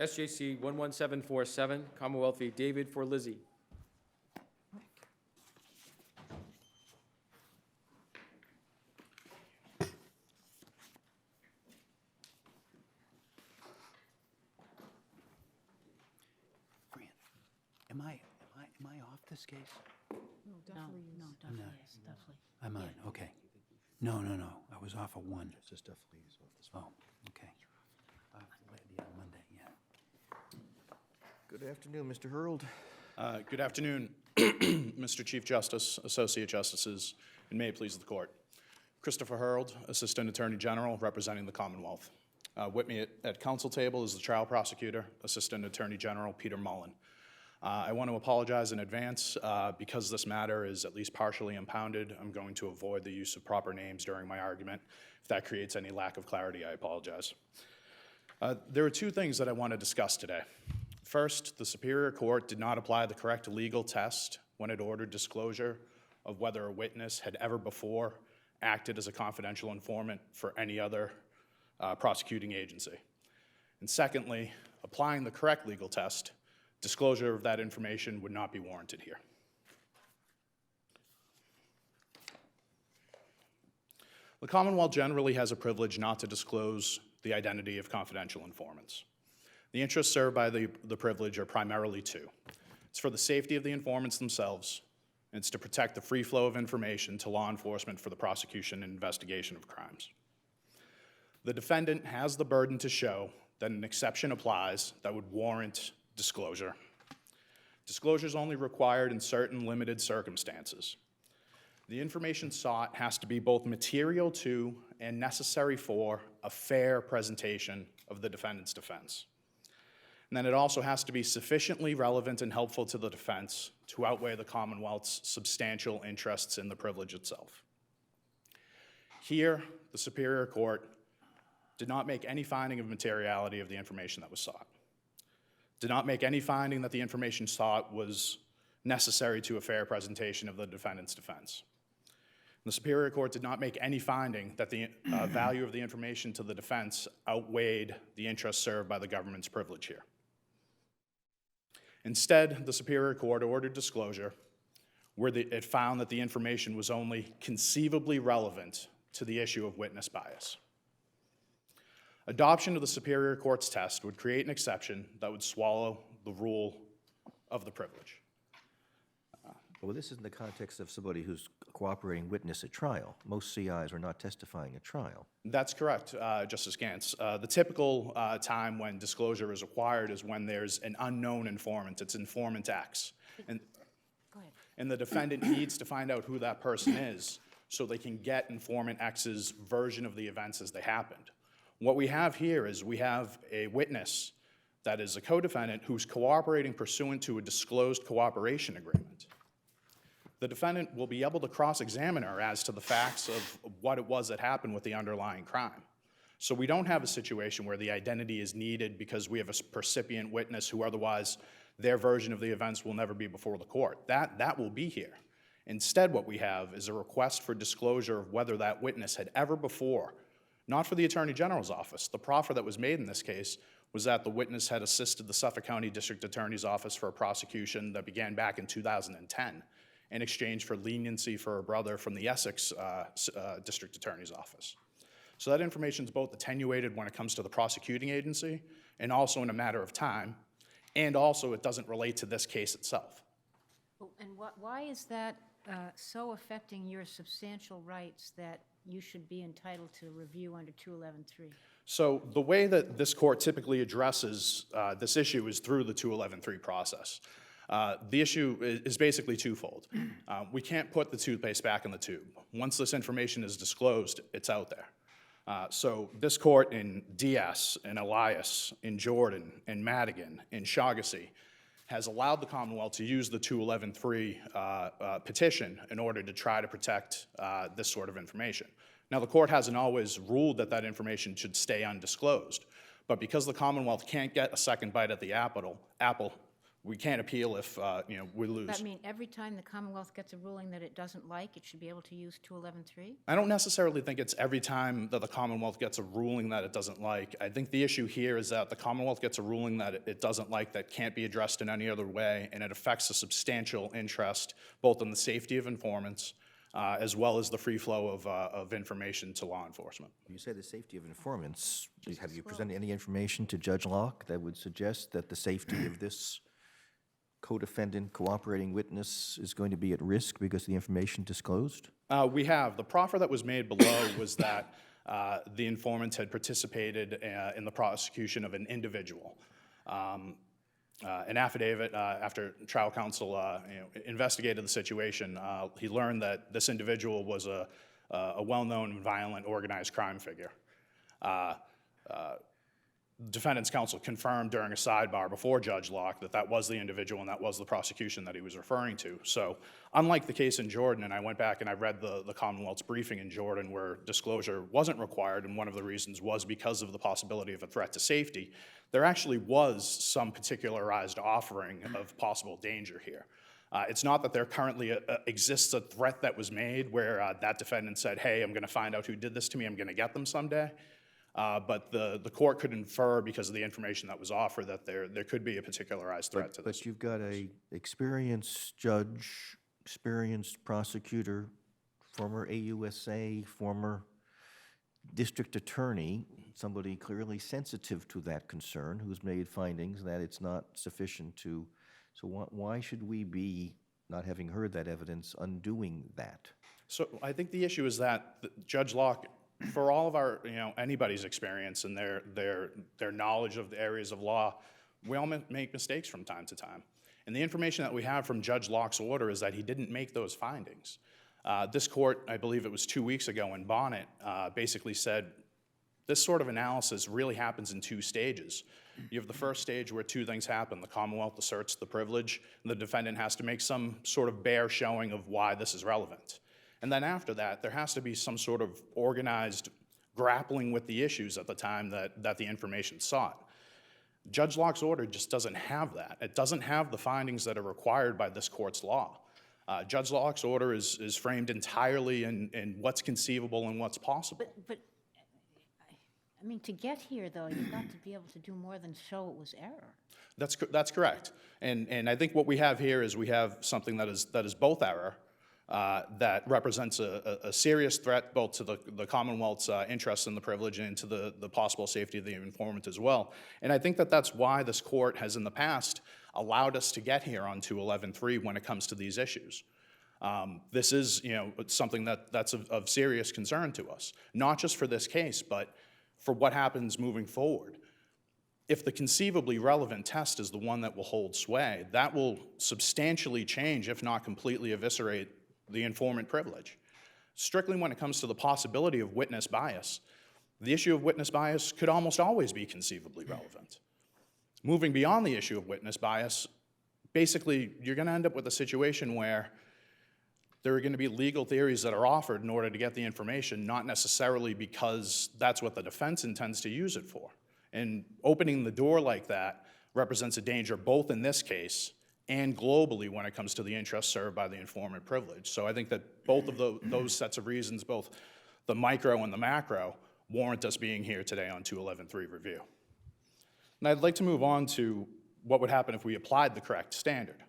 SJC-11747, Commonwealth v. David Forlizzi. Fran, am I off this case? No, definitely is, definitely. I'm on, okay. No, I was off of one. Just definitely is off this Oh, one. okay. Monday, yeah. Good afternoon, Mr. Hurld. Good afternoon, Mr. Chief Justice, Associate Justices, and may it please the Court. Christopher Hurld, Assistant Attorney General, representing the Commonwealth. With me at council table is the trial prosecutor, Assistant Attorney General Peter Mullen. I want to apologize in advance because this matter is at least partially impounded. I'm going to avoid the use of proper names during my argument. If that creates any lack of clarity, I apologize. There are two things that I want to discuss today. First, the Superior Court did not apply the correct legal test when it ordered disclosure of whether a witness had ever before acted as a confidential informant for any other prosecuting agency. And secondly, applying the correct legal test, disclosure of that information would not be warranted here. The Commonwealth generally has a privilege not to disclose the identity of confidential informants. The interests served by the privilege are primarily two. It's for the safety of the informants themselves, and it's to protect the free flow of information to law enforcement for the prosecution and investigation of crimes. The defendant has the burden to show that an exception applies that would warrant disclosure. Disclosure is only required in certain limited circumstances. The information sought has to be both material to and necessary for a fair presentation of the defendant's defense. And then it also has to be sufficiently relevant and helpful to the defense to outweigh the Commonwealth's substantial interests in the privilege itself. Here, the Superior Court did not make any finding of materiality of the information that was sought. Did not make any finding that the information sought was necessary to a fair presentation of the defendant's defense. The Superior Court did not make any finding that the value of the information to the defense outweighed the interests served by the government's privilege here. Instead, the Superior Court ordered disclosure where it found that the information was only conceivably relevant to the issue of witness bias. Adoption of the Superior Court's test would create an exception that would swallow the rule of the privilege. Well, this is in the context of somebody who's a cooperating witness at trial. Most CIs are not testifying at trial. That's correct, Justice Gantz. The typical time when disclosure is required is when there's an unknown informant. It's informant X. And, Go ahead. and the defendant needs to find out who that person is so they can get informant X's version of the events as they happened. What we have here is we have a witness that is a co-defendant who's cooperating pursuant to a disclosed cooperation agreement. The defendant will be able to cross-examine her as to the facts of what it was that happened with the underlying crime. So we don't have a situation where the identity is needed because we have a percipient witness who otherwise their version of the events will never be before the court. That will be here. Instead, what we have is a request for disclosure of whether that witness had ever before, not for the Attorney General's office. The proffer that was made in this case was that the witness had assisted the Suffolk County District Attorney's Office for a prosecution that began back in 2010 in exchange for leniency for a brother from the Essex District Attorney's Office. So that information is both attenuated when it comes to the prosecuting agency and also in a matter of time, and also it doesn't relate to this case itself. And why is that so affecting your substantial rights that you should be entitled to review under 211.3? So the way that this court typically addresses this issue is through the 211.3 process. The issue is basically twofold. We can't put the toothpaste back in the tube. Once this information is disclosed, it's out there. So this court in Diaz, in Elias, in Jordan, in Madigan, in Shaughnessy, has allowed the Commonwealth to use the 211.3 petition in order to try to protect this sort of information. Now, the court hasn't always ruled that that information should stay undisclosed, but because the Commonwealth can't get a second bite at the apple, we can't appeal if, we lose. That mean every time the Commonwealth gets a ruling that it doesn't like, it should be able to use 211.3? I don't necessarily think it's every time that the Commonwealth gets a ruling that it doesn't like. I think the issue here is that the Commonwealth gets a ruling that it doesn't like that can't be addressed in any other way, and it affects a substantial interest both in the safety of informants as well as the free flow of information to law enforcement. You say the safety of informants. Have you presented any information to Judge Locke that would suggest that the safety of this co-defendant, cooperating witness is going to be at risk because of the information disclosed? We have. The proffer that was made below was that the informant had participated in the prosecution of an individual. An affidavit, after trial counsel investigated the situation, he learned that this individual was a well-known violent organized crime figure. Defendant's counsel confirmed during a sidebar before Judge Locke that that was the individual and that was the prosecution that he was referring to. So unlike the case in Jordan, and I went back and I read the Commonwealth's briefing in Jordan where disclosure wasn't required, and one of the reasons was because of the possibility of a threat to safety, there actually was some particularized offering of possible danger here. It's not that there currently exists a threat that was made where that defendant said, hey, I'm going to find out who did this to me, I'm going to get them someday. But the court could infer, because of the information that was offered, that there could be a particularized threat to this. But you've got a experienced judge, experienced prosecutor, former AUSA, former district attorney, somebody clearly sensitive to that concern, who's made findings that it's not sufficient to. So why should we be, not having heard that evidence, undoing that? So I think the issue is that Judge Locke, for all of our, anybody's experience and their knowledge of the areas of law, we all make mistakes from time to time. And the information that we have from Judge Locke's order is that he didn't make those findings. This court, I believe it was 2 weeks ago in Bonnet, basically said this sort of analysis really happens in two stages. You have the first stage where two things happen. The Commonwealth asserts the privilege, and the defendant has to make some sort of bare showing of why this is relevant. And then after that, there has to be some sort of organized grappling with the issues at the time that the information sought. Judge Locke's order just doesn't have that. It doesn't have the findings that are required by this court's law. Judge Locke's order is framed entirely in what's conceivable and what's possible. But I mean, to get here, though, you've got to be able to do more than show it was error. That's correct. And I think what we have here is we have something that is both error, that represents a serious threat both to the Commonwealth's interest in the privilege and to the possible safety of the informant as well. And I think that that's why this court has in the past allowed us to get here on 211.3 when it comes to these issues. This is something that's of serious concern to us, not just for this case, but for what happens moving forward. If the conceivably relevant test is the one that will hold sway, that will substantially change, if not completely eviscerate, the informant privilege. Strictly when it comes to the possibility of witness bias, the issue of witness bias could almost always be conceivably relevant. Moving beyond the issue of witness bias, basically you're going to end up with a situation where there are going to be legal theories that are offered in order to get the information, not necessarily because that's what the defense intends to use it for. And opening the door like that represents a danger both in this case and globally when it comes to the interests served by the informant privilege. So I think that both of those sets of reasons, both the micro and the macro, warrant us being here today on 211.3 review. And I'd like to move on to what would happen if we applied the correct standard.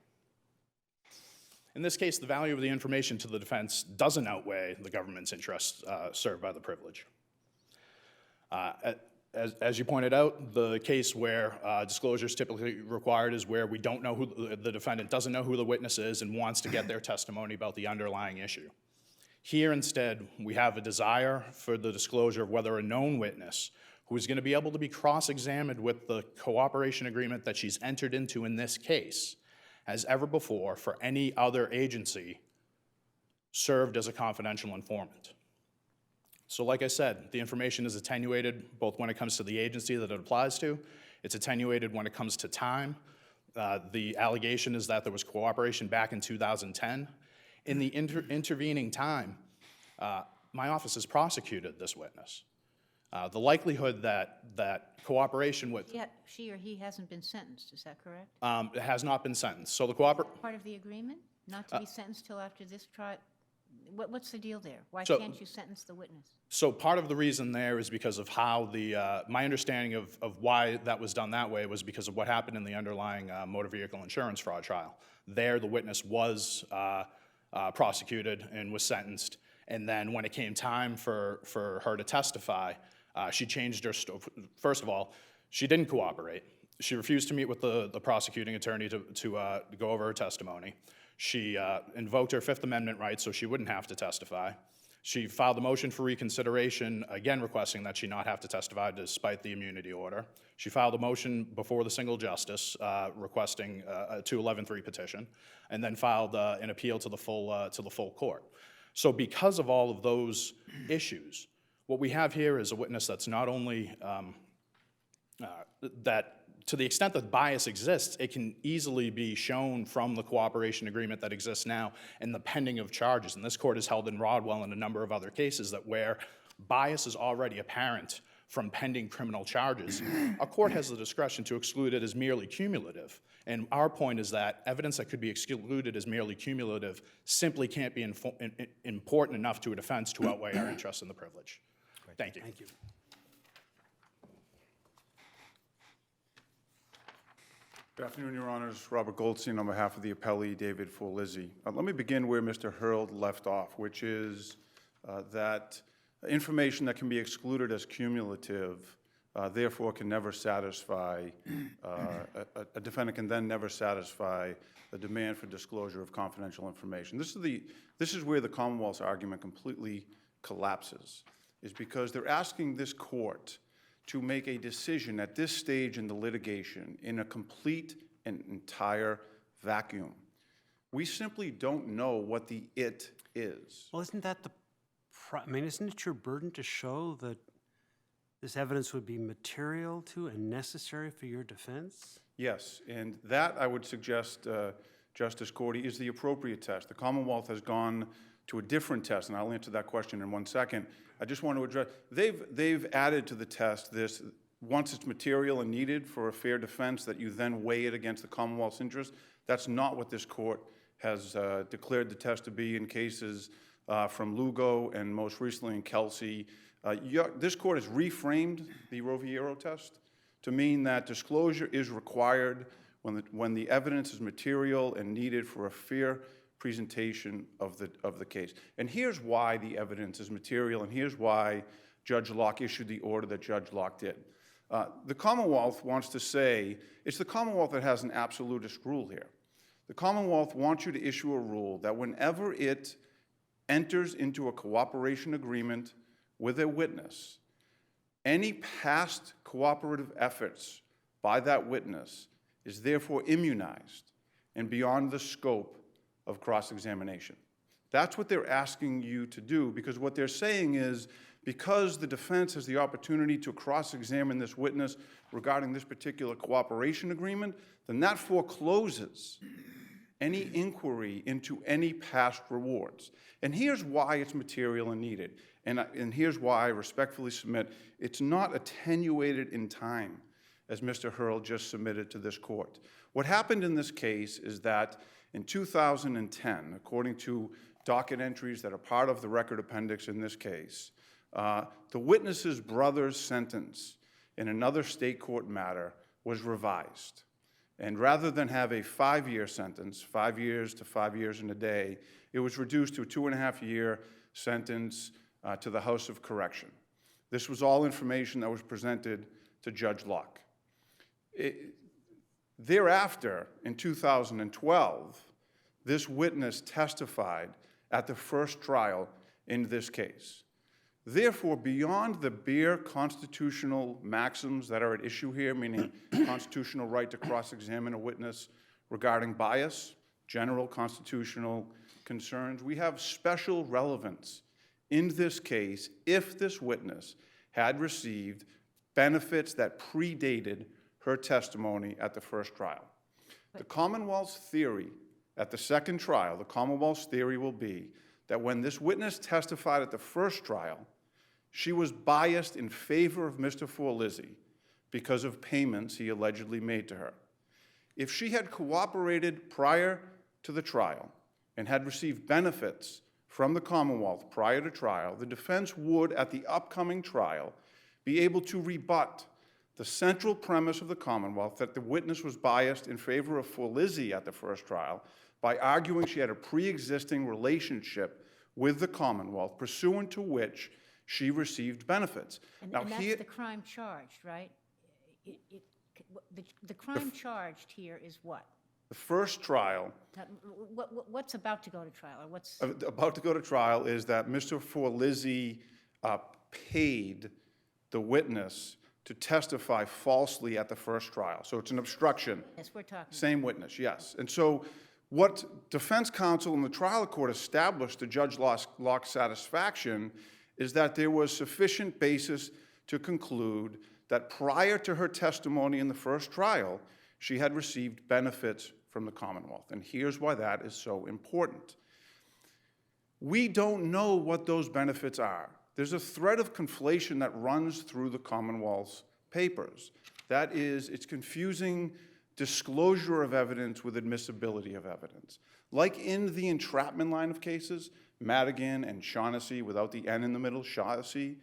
In this case, the value of the information to the defense doesn't outweigh the government's interests served by the privilege. As you pointed out, the case where disclosure is typically required is where we don't know who the defendant doesn't know who the witness is and wants to get their testimony about the underlying issue. Here, instead, we have a desire for the disclosure of whether a known witness who is going to be able to be cross-examined with the cooperation agreement that she's entered into in this case as ever before for any other agency served as a confidential informant. So like I said, the information is attenuated both when it comes to the agency that it applies to. It's attenuated when it comes to time. The allegation is that there was cooperation back in 2010. In the intervening time, my office has prosecuted this witness. The likelihood that cooperation with Yet, she or he hasn't been sentenced, is that correct? has not been sentenced. So the Part of the agreement, not to be sentenced till after this trial? What's the deal there? Why So- can't you sentence the witness? So part of the reason there is because of how my understanding of why that was done that way was because of what happened in the underlying motor vehicle insurance fraud trial. There, the witness was prosecuted and was sentenced, and then when it came time for her to testify, she changed her, first of all, she didn't cooperate. She refused to meet with the prosecuting attorney to go over her testimony. She invoked her Fifth Amendment rights so she wouldn't have to testify. She filed a motion for reconsideration, again requesting that she not have to testify despite the immunity order. She filed a motion before the single justice requesting a 211-3 petition, and then filed an appeal to the full court. So because of all of those issues, what we have here is a witness that's not only that to the extent that bias exists, it can easily be shown from the cooperation agreement that exists now and the pending of charges. And this court has held in Rodwell and a number of other cases that where bias is already apparent from pending criminal charges, a court has the discretion to exclude it as merely cumulative. And our point is that evidence that could be excluded as merely cumulative simply can't be important enough to a defense to outweigh our interest in the privilege. Thank you. Thank you. Good afternoon, Your Honors. Robert Goldstein on behalf of the appellee, David Forlizzi. Let me begin where Mr. Hurd left off, which is that information that can be excluded as cumulative, therefore can never satisfy, a defendant can then never satisfy the demand for disclosure of confidential information. This is where the Commonwealth's argument completely collapses, is because they're asking this court to make a decision at this stage in the litigation in a complete and entire vacuum. We simply don't know what the it is. Well, isn't that isn't it your burden to show that this evidence would be material to and necessary for your defense? Yes, and that, I would suggest, Justice Cordy, is the appropriate test. The Commonwealth has gone to a different test, and I'll answer that question in 1 second. I just want to address, they've added to the test this, once it's material and needed for a fair defense, that you then weigh it against the Commonwealth's interest. That's not what this court has declared the test to be in cases from Lugo and most recently in Kelsey. This court has reframed the Roviero test to mean that disclosure is required when the evidence is material and needed for a fair presentation of the case. And here's why the evidence is material, and here's why Judge Locke issued the order that Judge Locke did. The Commonwealth wants to say, it's the Commonwealth that has an absolutist rule here. The Commonwealth wants you to issue a rule that whenever it enters into a cooperation agreement with a witness, any past cooperative efforts by that witness is therefore immunized and beyond the scope of cross-examination. That's what they're asking you to do, because what they're saying is, because the defense has the opportunity to cross-examine this witness regarding this particular cooperation agreement, then that forecloses any inquiry into any past rewards. And here's why it's material and needed. And here's why I respectfully submit it's not attenuated in time, as Mr. Hurd just submitted to this court. What happened in this case is that in 2010, according to docket entries that are part of the record appendix in this case, the witness's brother's sentence in another state court matter was revised. And rather than have a 5-year sentence, 5 years to 5 years and a day, it was reduced to a 2.5-year sentence to the House of Correction. This was all information that was presented to Judge Locke. Thereafter, in 2012, this witness testified at the first trial in this case. Therefore, beyond the bare constitutional maxims that are at issue here, meaning constitutional right to cross-examine a witness regarding bias, general constitutional concerns, we have special relevance in this case if this witness had received benefits that predated her testimony at the first trial. The Commonwealth's theory at the second trial, the Commonwealth's theory will be that when this witness testified at the first trial, she was biased in favor of Mr. Forlizzi because of payments he allegedly made to her. If she had cooperated prior to the trial and had received benefits from the Commonwealth prior to trial, the defense would, at the upcoming trial, be able to rebut the central premise of the Commonwealth that the witness was biased in favor of Forlizzi at the first trial by arguing she had a pre-existing relationship with the Commonwealth, pursuant to which she received benefits. And Now, that's here, the crime charged, right? The crime charged here is what? the first trial What's about to go to trial, or what's? about to go to trial is that Mr. Forlizzi paid the witness to testify falsely at the first trial. So it's an obstruction. Yes, we're talking. Same witness, yes. And so what defense counsel in the trial court established to Judge Locke's satisfaction is that there was sufficient basis to conclude that prior to her testimony in the first trial, she had received benefits from the Commonwealth. And here's why that is so important. We don't know what those benefits are. There's a thread of conflation that runs through the Commonwealth's papers. That is, it's confusing disclosure of evidence with admissibility of evidence. Like in the entrapment line of cases, Madigan and Shaughnessy, without the N in the middle, Shaughnessy,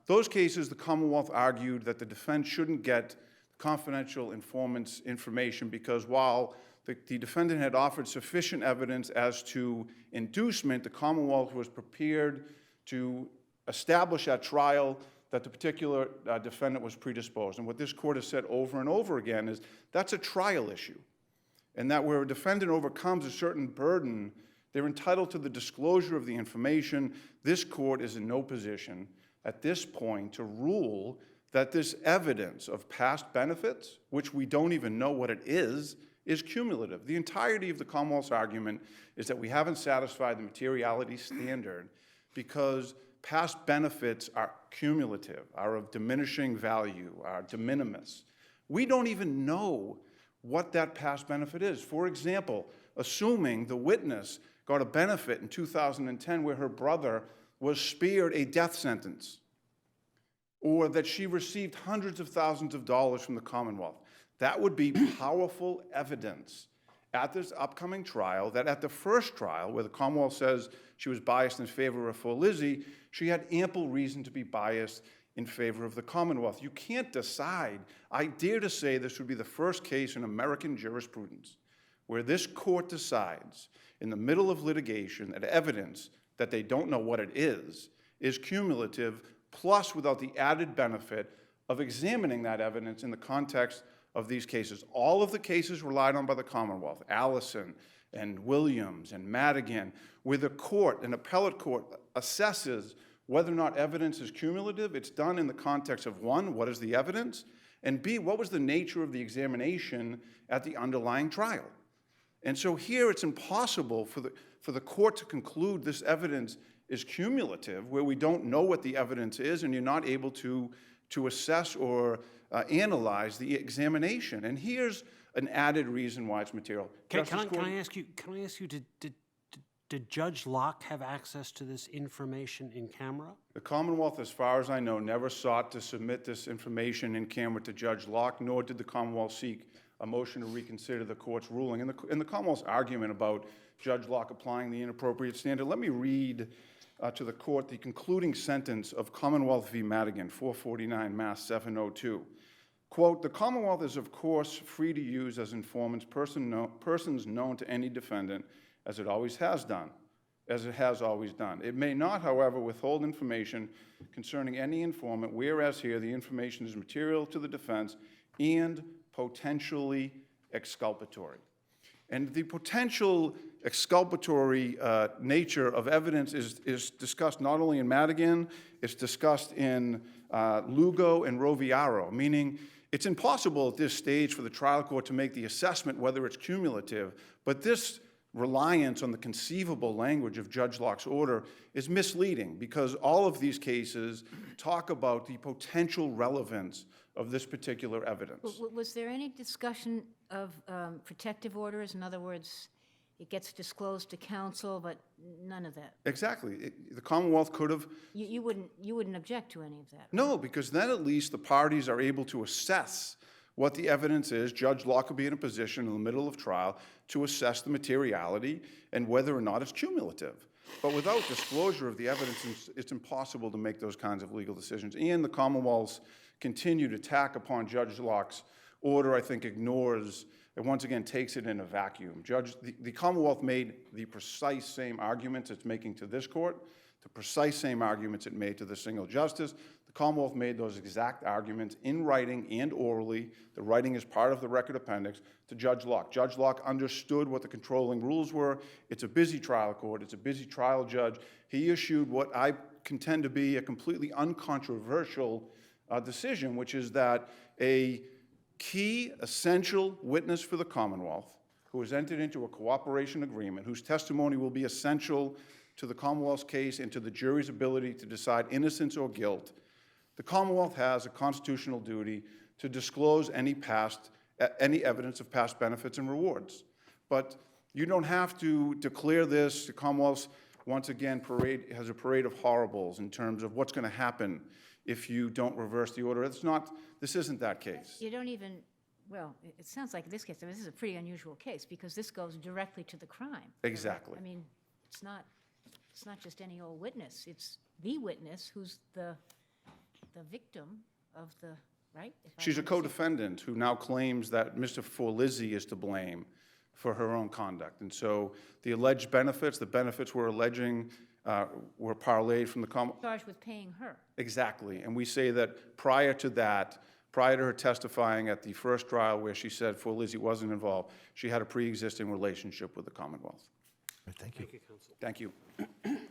those cases, the Commonwealth argued that the defense shouldn't get confidential informants' information because while the defendant had offered sufficient evidence as to inducement, the Commonwealth was prepared to establish at trial that the particular defendant was predisposed. And what this court has said over and over again is that's a trial issue, and that where a defendant overcomes a certain burden, they're entitled to the disclosure of the information. This court is in no position at this point to rule that this evidence of past benefits, which we don't even know what it is cumulative. The entirety of the Commonwealth's argument is that we haven't satisfied the materiality standard because past benefits are cumulative, are of diminishing value, are de minimis. We don't even know what that past benefit is. For example, assuming the witness got a benefit in 2010 where her brother was spared a death sentence, or that she received hundreds of thousands of dollars from the Commonwealth. That would be powerful evidence at this upcoming trial that at the first trial, where the Commonwealth says she was biased in favor of Forlizzi, she had ample reason to be biased in favor of the Commonwealth. You can't decide. I dare to say this would be the first case in American jurisprudence where this court decides in the middle of litigation that evidence that they don't know what it is cumulative, plus without the added benefit of examining that evidence in the context of these cases. All of the cases relied on by the Commonwealth, Allison and Williams and Madigan, where the court, an appellate court, assesses whether or not evidence is cumulative, it's done in the context of one, what is the evidence, and B, what was the nature of the examination at the underlying trial. And so here it's impossible for the court to conclude this evidence is cumulative, where we don't know what the evidence is and you're not able to assess or analyze the examination. And here's an added reason why it's material. Can I ask you, did Judge Locke have access to this information in camera? The Commonwealth, as far as I know, never sought to submit this information in camera to Judge Locke, nor did the Commonwealth seek a motion to reconsider the court's ruling. In the Commonwealth's argument about Judge Locke applying the inappropriate standard, let me read to the court the concluding sentence of Commonwealth v. Madigan, 449 Mass 702. Quote, "The Commonwealth is, of course, free to use as informants persons known to any defendant, as it always has done, as it has always done. It may not, however, withhold information concerning any informant, whereas here the information is material to the defense and potentially exculpatory." And the potential exculpatory nature of evidence is discussed not only in Madigan, it's discussed in Lugo and Roviaro, meaning it's impossible at this stage for the trial court to make the assessment whether it's cumulative, but this reliance on the conceivable language of Judge Locke's order is misleading because all of these cases talk about the potential relevance of this particular evidence. Was there any discussion of protective orders? In other words, it gets disclosed to counsel, but none of that. Exactly. The Commonwealth could have, You wouldn't object to any of that? no, because then at least the parties are able to assess what the evidence is. Judge Locke could be in a position in the middle of trial to assess the materiality and whether or not it's cumulative. But without disclosure of the evidence, it's impossible to make those kinds of legal decisions. And the Commonwealth's continued attack upon Judge Locke's order, I think, ignores and once again takes it in a vacuum. The Commonwealth made the precise same arguments it's making to this court, the precise same arguments it made to the single justice. The Commonwealth made those exact arguments in writing and orally. The writing is part of the record appendix to Judge Locke. Judge Locke understood what the controlling rules were. It's a busy trial court. It's a busy trial judge. He issued what I contend to be a completely uncontroversial decision, which is that a key, essential witness for the Commonwealth, who has entered into a cooperation agreement, whose testimony will be essential to the Commonwealth's case and to the jury's ability to decide innocence or guilt, the Commonwealth has a constitutional duty to disclose any evidence of past benefits and rewards. But you don't have to declare this. The Commonwealth, once again, has a parade of horribles in terms of what's going to happen if you don't reverse the order. This isn't that case. You don't even, well, it sounds like this case, this is a pretty unusual case, because this goes directly to the crime. Exactly. I mean, it's not just any old witness, it's the witness who's the victim of the, right? If I She's a understand. co-defendant who now claims that Mr. Forlizzi is to blame for her own conduct. And so the alleged benefits, the benefits we're alleging were parlayed from the Commonwealth. Charged with paying her. Exactly. And we say that prior to that, prior to her testifying at the first trial where she said Forlizzi wasn't involved, she had a pre-existing relationship with the Commonwealth. Thank you. Thank you, counsel. Thank you.